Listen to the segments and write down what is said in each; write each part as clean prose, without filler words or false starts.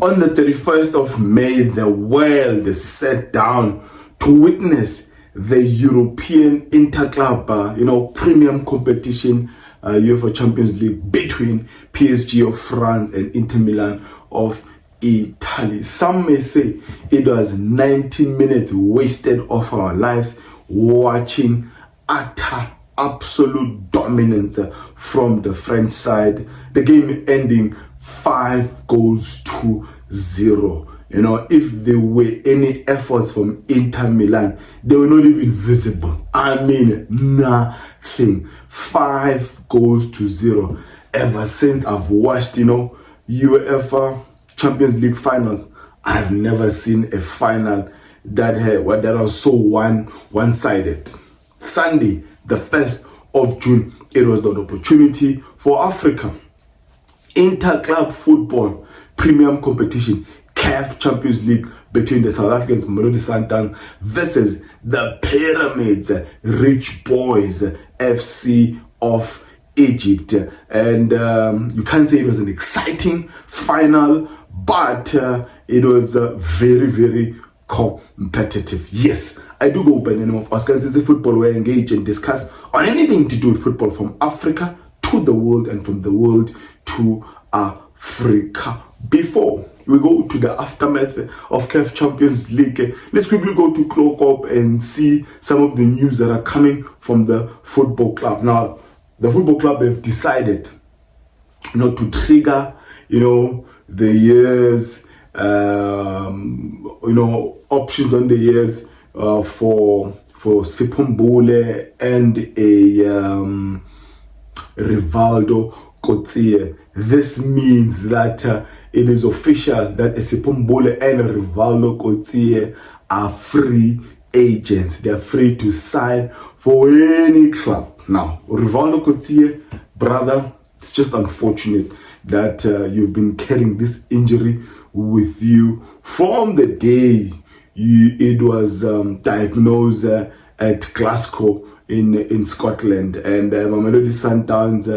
On the 31st of May, the world sat down to witness the European Interclub, premium competition, UEFA Champions League between PSG of France and Inter Milan of Italy. Some may say it was 90 minutes wasted of our lives watching utter absolute dominance from the French side. The game ending 5-0. If there were any efforts from Inter Milan, they were not even visible. I mean, nothing. 5-0. Ever since I've watched, UEFA Champions League finals, I've never seen a final that was so one-sided. Sunday, the 1st of June, it was an opportunity for Africa. Interclub football premium competition, CAF Champions League between the South Africans, Mamelodi Sundowns versus the Pyramids, Rich Boys FC of Egypt. And you can't say it was an exciting final, but it was very, very competitive. Yes, I do go by the name of Oscar, and since football, we engage and discuss on anything to do with football from Africa to the world and from the world to Africa. Before we go to the aftermath of CAF Champions League, let's quickly go to Cloak Up and see some of the news that are coming from the football club. Now, the football club have decided to trigger, the years, options on the years for Sipombole and a Rivaldo Coetzee. This means that it is official that Sipombole and Rivaldo Coetzee are free agents. They are free to sign for any club. Now, Rivaldo Coetzee, brother, it's just unfortunate that you've been carrying this injury with you from the day it was diagnosed at Glasgow in Scotland. And Mamelodi Sundowns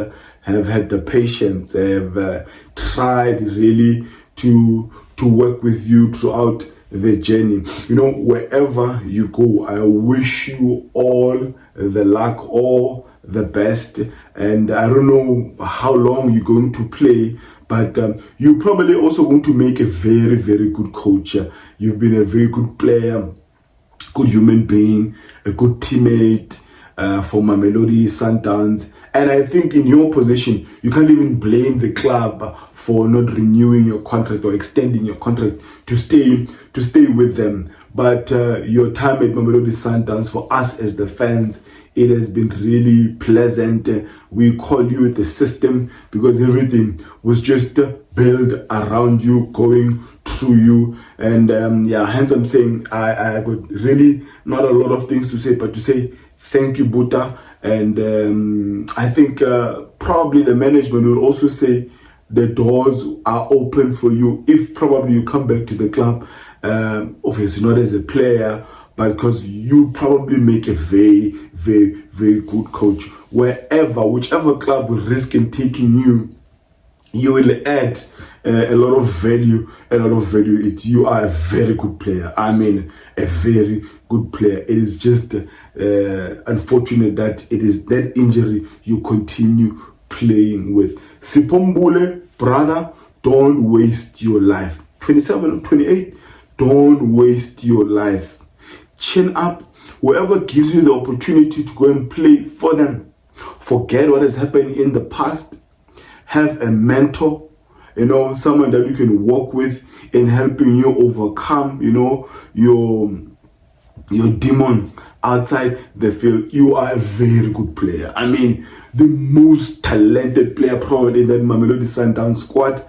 have had the patience, have tried really to work with you throughout the journey. Wherever you go, I wish you all the luck, all the best. And I don't know how long you're going to play, but you're probably also going to make a very, very good coach. You've been a very good player, good human being, a good teammate for Mamelodi Sundowns. And I think in your position, you can't even blame the club for not renewing your contract or extending your contract to stay with them. But your time at Mamelodi Sundowns, for us as the fans, it has been really pleasant. We call you the system because everything was just built around you, going through you. And hence I'm saying I got really not a lot of things to say, but to say thank you, Buta. And I think probably the management will also say the doors are open for you if probably you come back to the club. Obviously not as a player, but because you probably make a very, very, very good coach. Whichever club will risk in taking you, you will add a lot of value. You are a very good player. I mean, a very good player. It is just unfortunate that it is that injury you continue playing with. Sipombole, brother, don't waste your life. 27 or 28, don't waste your life. Chin up. Whoever gives you the opportunity to go and play for them, forget what has happened in the past. Have a mentor, someone that you can work with in helping you overcome, your demons outside the field. You are a very good player. I mean, the most talented player probably in that Mamelodi Sundowns squad,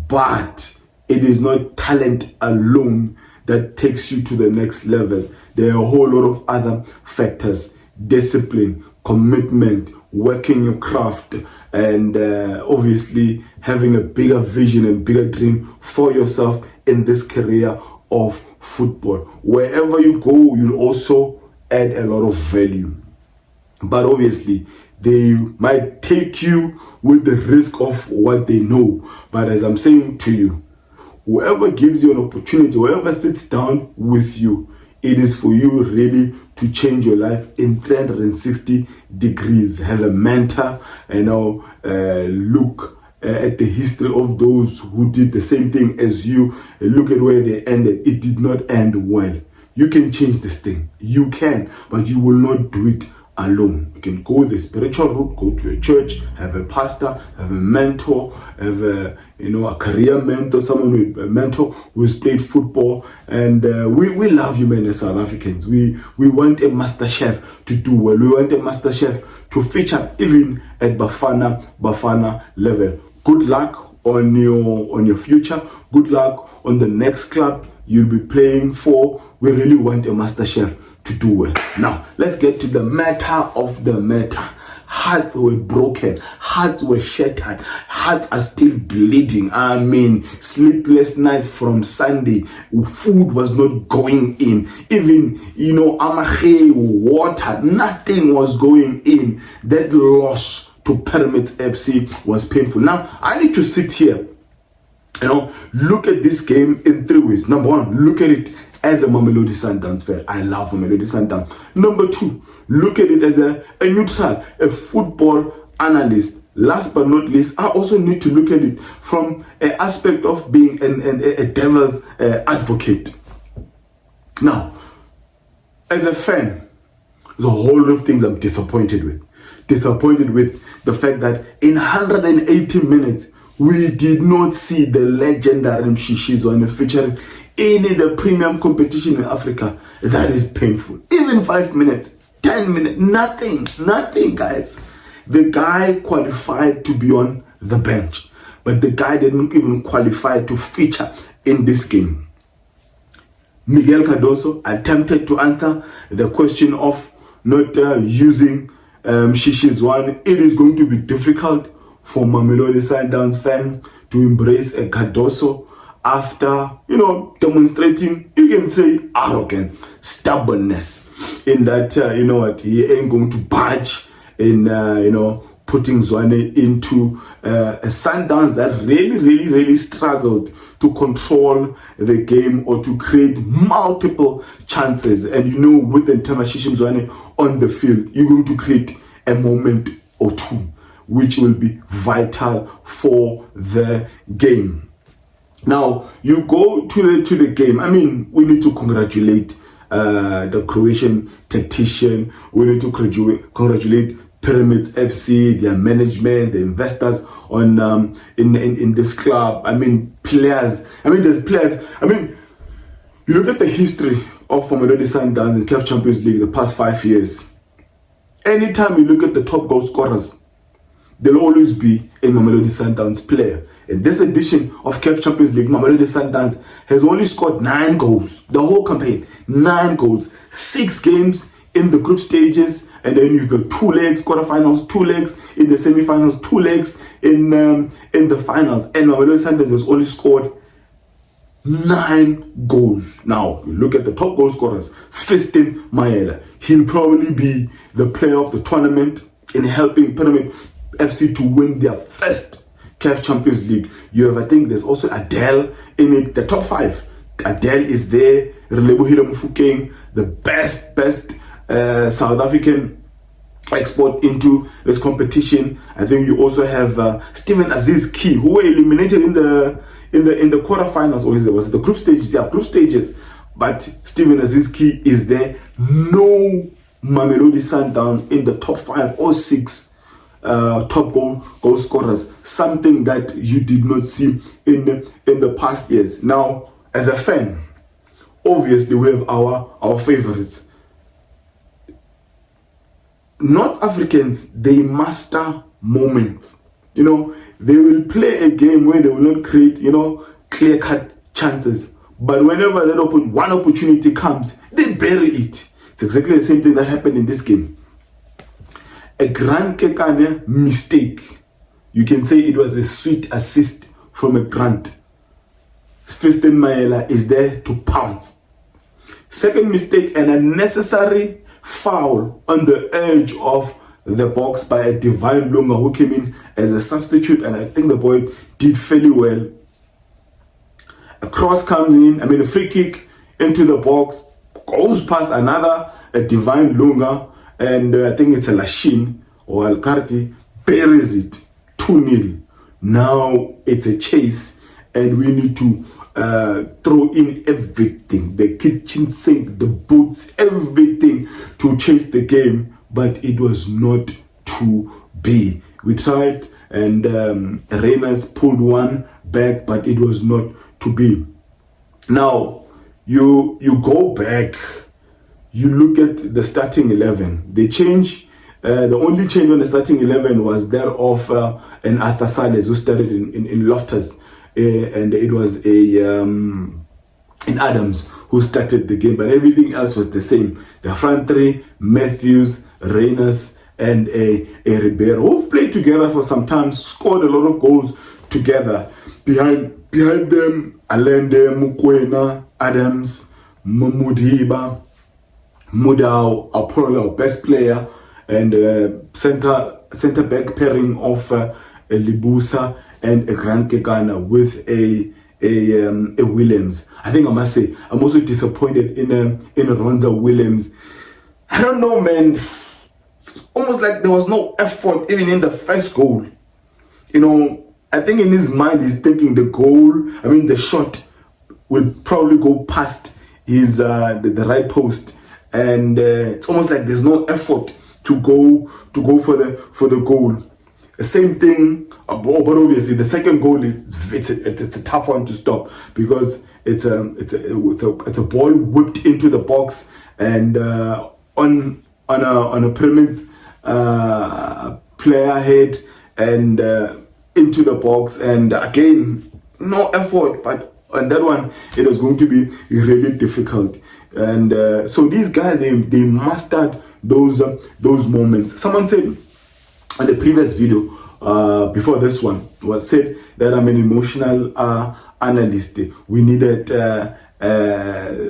but it is not talent alone that takes you to the next level. There are a whole lot of other factors: discipline, commitment, working your craft, and obviously having a bigger vision and bigger dream for yourself in this career of football. Wherever you go, you'll also add a lot of value. But obviously, they might take you with the risk of what they know. But as I'm saying to you, whoever gives you an opportunity, whoever sits down with you, it is for you really to change your life in 360 degrees. Have a mentor, look at the history of those who did the same thing as you. Look at where they ended. It did not end well. You can change this thing. You can, but you will not do it alone. You can go the spiritual route, go to a church, have a pastor, have a mentor, have a career mentor, someone with a mentor who's played football. And we love you, man, as South Africans. We want a master chef to do well. We want a master chef to feature even at Bafana level. Good luck on your future. Good luck on the next club you'll be playing for. We really want a master chef to do well. Now, let's get to the matter of the matter. Hearts were broken. Hearts were shattered. Hearts are still bleeding. I mean, sleepless nights from Sunday. Food was not going in. Even, amache, water, nothing was going in. That loss to Pyramids FC was painful. Now, I need to sit here, look at this game in 3 ways. Number one, look at it as a Mamelodi Sundowns fan. I love Mamelodi Sundowns. Number two, look at it as a neutral, a football analyst. Last but not least, I also need to look at it from an aspect of being a devil's advocate. Now, as a fan, there's a whole lot of things I'm disappointed with. Disappointed with the fact that in 180 minutes, we did not see the legendary Mshishi Zwane featuring in the premium competition in Africa. That is painful. Even 5 minutes, 10 minutes, nothing, guys. The guy qualified to be on the bench, but the guy didn't even qualify to feature in this game. Miguel Cardoso attempted to answer the question of not using Mshishi Zwane. It is going to be difficult for Mamelodi Sundowns fans to embrace a Cardoso after, demonstrating, you can say, arrogance, stubbornness, in that, he ain't going to budge in, putting Zwane into a Sundowns that really struggled to control the game or to create multiple chances. And, with Themba Zwane on the field, you're going to create a moment or two, which will be vital for the game. Now, you go to the game. I mean, we need to congratulate the Croatian tactician. We need to congratulate Pyramids FC, their management, the investors on in this club. I mean, players. I mean, there's players. I mean, you look at the history of Mamelodi Sundowns in CAF Champions League the past 5 years. Anytime you look at the top goal scorers, there'll always be a Mamelodi Sundowns player. In this edition of CAF Champions League, Mamelodi Sundowns has only scored 9 goals. The whole campaign, 9 goals. 6 games in the group stages, and then you got 2 legs, quarterfinals, 2 legs in the semi-finals, 2 legs in the finals. And Mamelodi Sundowns has only scored 9 goals. Now, you look at the top goal scorers, Fiston Mayele. He'll probably be the player of the tournament in helping Pyramid FC to win their first CAF Champions League. You have, I think, there's also Adele in it, the top 5. Adele is there. Relebohile Mofokeng, the best South African export into this competition. I think you also have Stephen Aziz Key, who were eliminated in the quarterfinals, or was it the group stages? Yeah, group stages. But Stephen Aziz Key is there. No Mamelodi Sundowns in the top 5 or 6 top goal scorers, something that you did not see in the past years. Now, as a fan, obviously we have our favorites. North Africans, they master moments. They will play a game where they will not create, clear-cut chances. But whenever one opportunity comes, they bury it. It's exactly the same thing that happened in this game. A Grant Kekana mistake. You can say it was a sweet assist from a Grant. Fiston Mayele is there to pounce. Second mistake, an unnecessary foul on the edge of the box by a Divine Lunga who came in as a substitute, and I think the boy did fairly well. A cross comes in, a free kick into the box, goes past a Divine Lunga, and I think it's a Lashin or Alkarti, buries it 2-0. Now it's a chase, and we need to throw in everything, the kitchen sink, the boots, everything to chase the game, but it was not to be. We tried, and Rayners pulled one back, but it was not to be. Now you go back, you look at the starting 11. They change. The only change on the starting 11 was that of an Arthur Sales, who started in Loftus, and it was in Adams who started the game, but everything else was the same. The front three: Matthews, Rayners, and a Ribeiro, who've played together for some time, scored a lot of goals together. Behind them, Allende, Mokoena, Adams, Mumudiba, Mudau are probably our best player, and center back pairing of Libusa and a Grant Kekana with a Williams. I think I must say I'm also disappointed in Ronza Williams. I don't know, man. It's almost like there was no effort even in the first goal. I think in his mind he's thinking the shot will probably go past his the right post, and it's almost like there's no effort to go for the goal. The same thing, but obviously the second goal it's a tough one to stop, because it's a ball whipped into the box, and on a pyramid player head, and into the box, and again no effort, but on that one it was going to be really difficult. And so these guys, they mastered those moments. Someone said on the previous video before this one was said that I'm an emotional analyst. We needed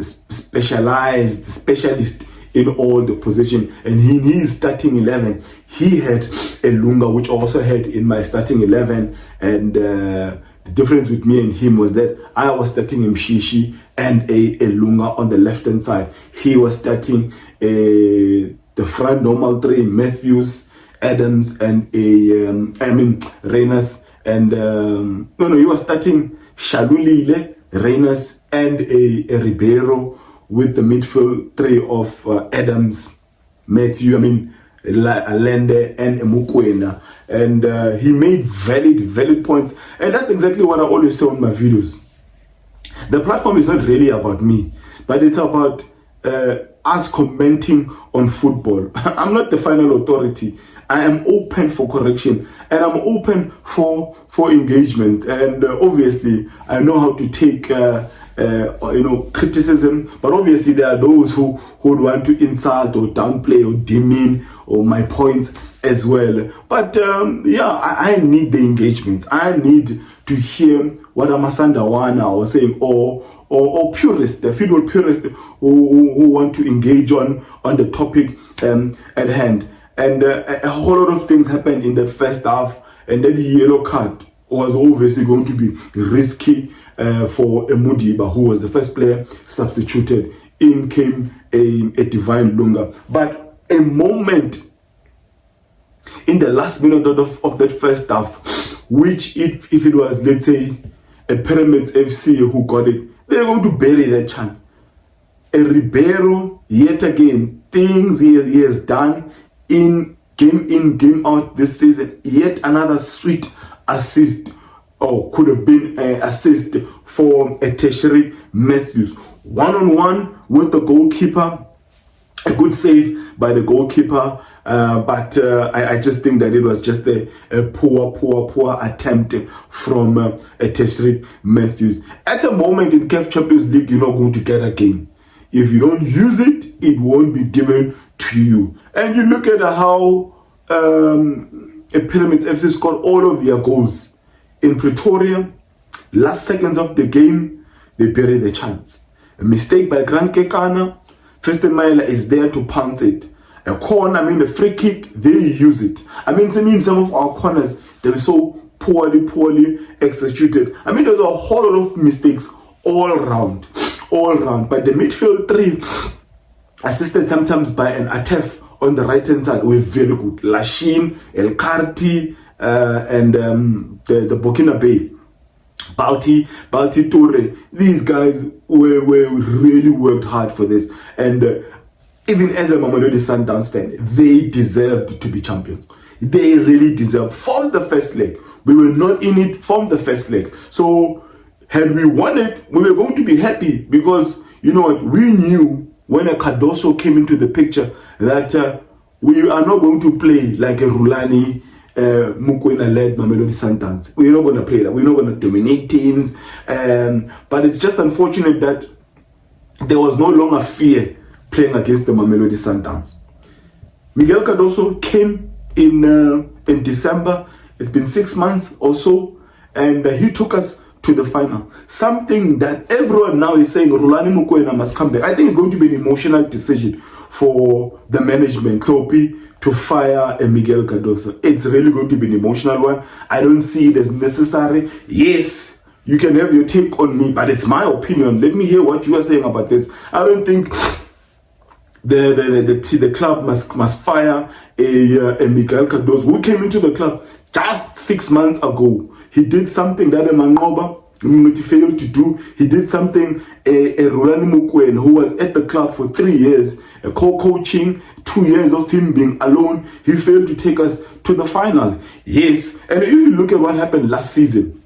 specialist in all the position, and in his starting 11 he had a Lunga, which I also had in my starting 11, and the difference with me and him was that I was starting Mshishi and a Lunga on the left hand side. He was starting the front normal three: Matthews, Adams, and Rayners, and he was starting Shalulile, Rayners, and a Ribeiro, with the midfield three of Adams, Matthew, Allende, and Mokoena. And he made valid points, and that's exactly what I always say on my videos. The platform is not really about me, but it's about us commenting on football. I'm not the final authority. I am open for correction, and I'm open for engagement, and obviously I know how to take criticism, but obviously there are those who would want to insult or downplay or demean or my points as well. But I need the engagement. I need to hear what Amasandawana or saying, or purists, the football purists who want to engage on the topic at hand. And a whole lot of things happened in that first half, and that yellow card was obviously going to be risky for Mudiba, who was the first player substituted. In came a Divine Lunga. But a moment in the last minute of that first half, which if it was, let's say, a Pyramids FC who got it, they're going to bury that chance. A Ribeiro, yet again, things he has done in game out this season, yet another sweet assist, or could have been an assist for a Tertiary Matthews. One-on-one with the goalkeeper, a good save by the goalkeeper, but I just think that it was just a poor attempt from a Tertiary Matthews. At the moment in CAF Champions League, you're not going to get a game. If you don't use it, it won't be given to you. And you look at how a Pyramids FC scored all of their goals in Pretoria. Last seconds of the game, they bury the chance. A mistake by Grant Kekana. Fiston Mayele is there to pounce it. A corner, a free kick, they use it. To me, some of our corners, they were so poorly executed. There's a whole lot of mistakes all round. But the midfield three, assisted sometimes by an Atef on the right hand side, were very good. Lachine, El Karti, and the Burkina Bay, Balti Toure. These guys were really worked hard for this, and even as a Mamelodi Sundowns fan, they deserved to be champions. They really deserved. From the first leg, we were not in it from the first leg. So had we won it, we were going to be happy, because you know what, we knew when a Cardoso came into the picture that we are not going to play like a Rulani Mokoena-led Mamelodi Sundowns. We're not going to play that. We're not going to dominate teams. But it's just unfortunate that there was no longer fear playing against the Mamelodi Sundowns. Miguel Cardoso came in December. It's been 6 months or so, and he took us to the final. Something that everyone now is saying, Rulani Mokoena must come back. I think it's going to be an emotional decision for the management, Klopi, to fire a Miguel Cardoso. It's really going to be an emotional one. I don't see it as necessary. Yes, you can have your take on me, but it's my opinion. Let me hear what you are saying about this. I don't think the club must fire a Miguel Cardoso who came into the club just 6 months ago. He did something that a Mangoba failed to do. He did something a Rulani Mokoena, who was at the club for 3 years, a co-coaching, 2 years of him being alone. He failed to take us to the final. Yes, and if you look at what happened last season,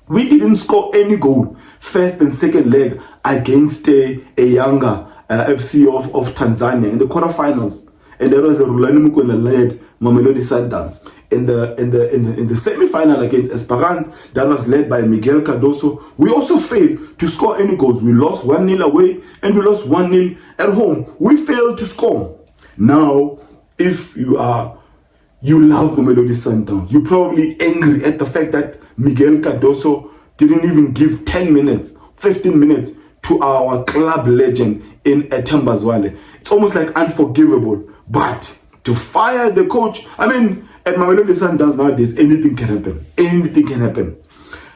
we didn't score any goal first and second leg against a younger FC of Tanzania in the quarterfinals, and that was a Rulani Mokoena-led Mamelodi Sundowns. In the semi-final against Esperance, that was led by Miguel Cardoso, we also failed to score any goals. We lost 1-0 away and we lost 1-0 at home. We failed to score. Now, if you love Mamelodi Sundowns, you're probably angry at the fact that Miguel Cardoso didn't even give 10 minutes, 15 minutes to our club legend in Themba Zwane. It's almost like unforgivable. But to fire the coach, I mean, at Mamelodi Sundowns nowadays, anything can happen. Anything can happen.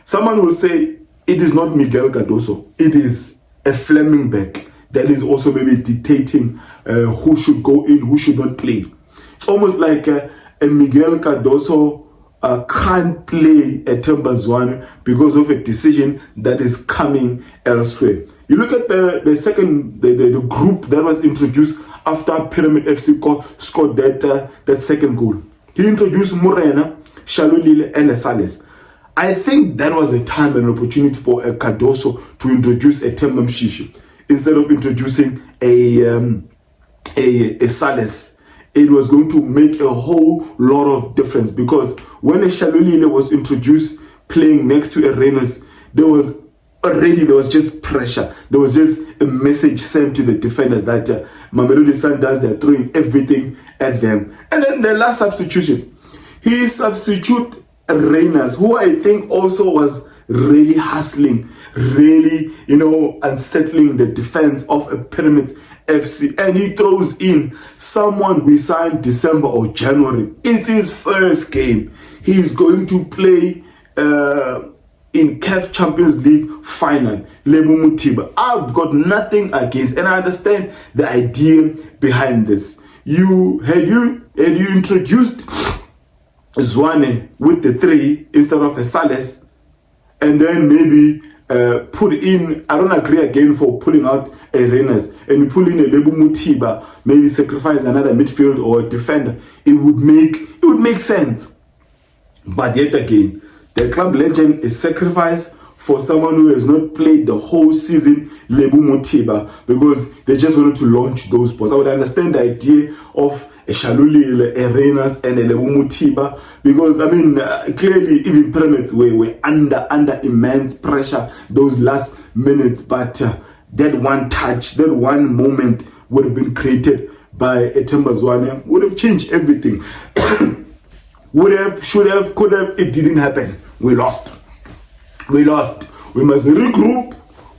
Someone will say it is not Miguel Cardoso. It is a Fleming back that is also maybe dictating who should go in, who should not play. It's almost like a Miguel Cardoso can't play at Themba Zwane because of a decision that is coming elsewhere. You look at the group that was introduced after Pyramid FC scored that second goal. He introduced Morena, Shalulile, and Sales. I think that was a time and opportunity for a Cardoso to introduce a Themba Mshishi instead of introducing a Sales. It was going to make a whole lot of difference, because when a Shalulile was introduced playing next to a Rayners, there was just pressure. There was just a message sent to the defenders that Mamelodi Sundowns, they're throwing everything at them. And then the last substitution, he substituted Rayners, who I think also was really hustling, really, unsettling the defense of a Pyramid FC. And he throws in someone we signed December or January. It's his first game. He's going to play in CAF Champions League final, Lebo Mutiba. I've got nothing against, and I understand the idea behind this. Had you introduced Zwane with the 3 instead of a Sales, and then maybe put in, I don't agree again for pulling out a Rayners, and you pull in a Lebo Mutiba, maybe sacrifice another midfield or a defender, it would make sense. But yet again, the club legend is sacrificed for someone who has not played the whole season, Lebo Mutiba, because they just wanted to launch those balls. I would understand the idea of a Shalulile, a Rayners, and a Lebo Mutiba, because, clearly even Pyramids were under immense pressure those last minutes, but that one touch, that one moment would have been created by a Themba Zwane, would have changed everything. Would have, should have, could have, it didn't happen. We lost. We must regroup,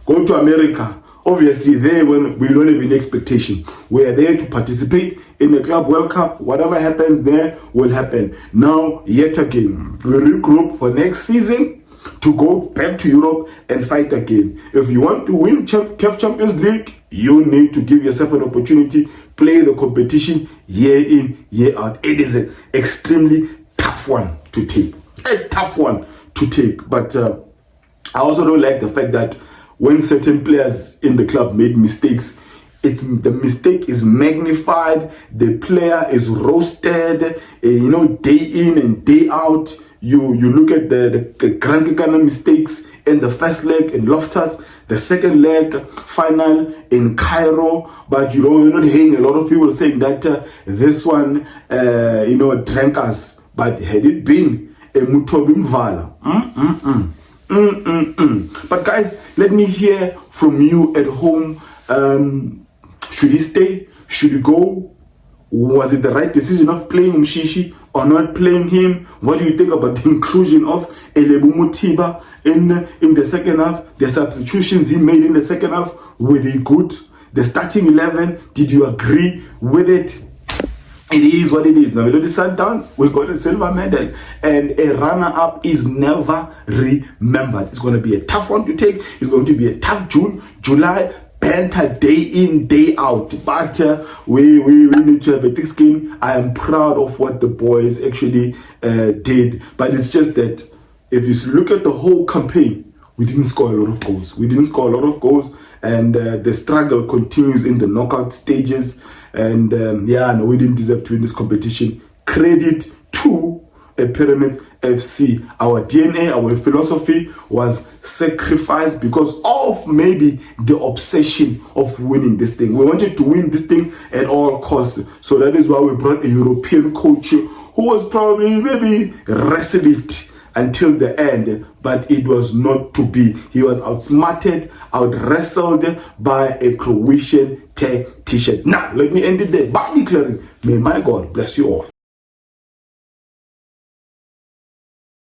go to America. Obviously, there when we don't have any expectation. We are there to participate in the Club World Cup. Whatever happens there will happen. Now, yet again, we regroup for next season. to go back to Europe and fight again. If you want to win CAF Champions League, you need to give yourself an opportunity, play the competition year in, year out. It is an extremely tough one to take. A tough one to take. But I also don't like the fact that when certain players in the club made mistakes, the mistake is magnified, the player is roasted, day in and day out. You look at the Grant Kekana mistakes in the first leg in Loftus, the second leg final in Cairo, but you're not hearing a lot of people saying that this one, drank us. But had it been a Mutobi Mvala, But guys, let me hear from you at home. Should he stay? Should he go? Was it the right decision of playing Mshishi or not playing him? What do you think about the inclusion of Elebu Mutiba in the second half? The substitutions he made in the second half, were they good? The starting 11, did you agree with it? It is what it is. Mamelodi Sundowns, we got a silver medal, and a runner-up is never remembered. It's going to be a tough one to take. It's going to be a tough June, July, banter day in, day out. But we need to have a thick skin. I am proud of what the boys actually did. But it's just that if you look at the whole campaign, we didn't score a lot of goals. And the struggle continues in the knockout stages. And we didn't deserve to win this competition. Credit to Pyramids FC. Our DNA, our philosophy was sacrificed because of maybe the obsession of winning this thing. We wanted to win this thing at all costs. So that is why we brought a European coach who was probably maybe wrestled it until the end, but it was not to be. He was outsmarted, out-wrestled by a Croatian tactician. Now, let me end it there by declaring, may my God bless you all.